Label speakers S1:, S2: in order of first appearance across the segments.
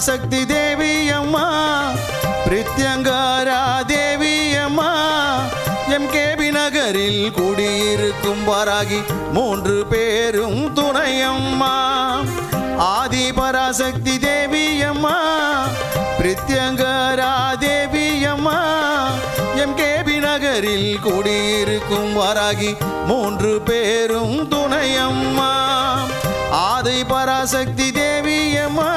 S1: பராசக்தி தேவி அம்மா பிரித்யங்கரா தேவி அம்மா எம்கேபி நகரில் குடியிருக்கும் வாராகி 3 பேரும் துணையம்மா ஆதி பராசக்தி தேவி அம்மா பிரித்யங்கரா தேவி அம்மா எம்கேபி நகரில் குடியிருக்கும் வாராகி 3 பேரும் துணையம்மா ஆதி பராசக்தி தேவி அம்மா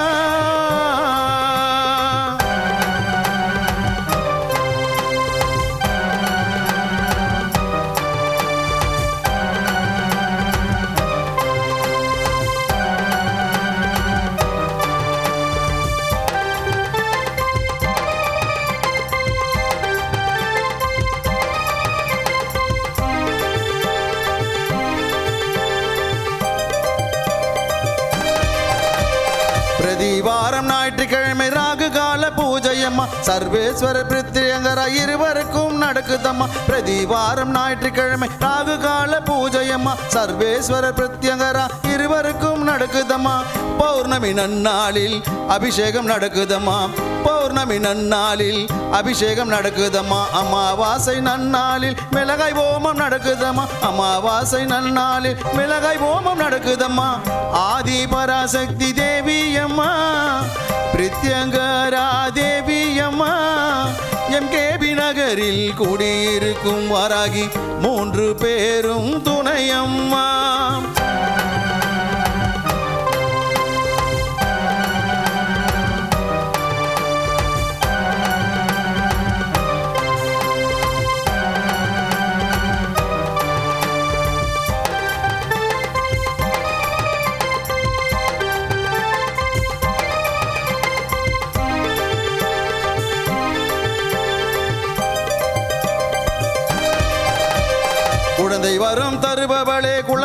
S1: பிரதிவாரம் ஞாயிற்றுக்கிழமை ராகு கால பூஜையம்மா சர்வேஸ்வர பிரித்யங்கரா இருவருக்கும் நடக்குதம்மா பிரதிவாரம் ஞாயிற்றுக்கிழமை ராகு கால பூஜையம்மா சர்வேஸ்வர பிரித்யங்கரா இருவருக்கும் நடக்குதம்மா பௌர்ணமி நன்னாளில் அபிஷேகம் நடக்குதம்மா பௌர்ணமி நன்னாளில் அபிஷேகம் நடக்குதம்மா அமாவாசை நன்னாளில் மிளகாய் ஓமம் நடக்குதம்மா அமாவாசை நன்னாளில் மிளகாய் ஓமம் நடக்குதம்மா ஆதி பராசக்தி தேவி அம்மா பிரித்யங்கரா தேவி அம்மா எம்கேபி நகரில் குடியிருக்கும் வாராகி 3 பேரும் துணையம்மா குழந்தை வரம் தருபவளே குழந்தை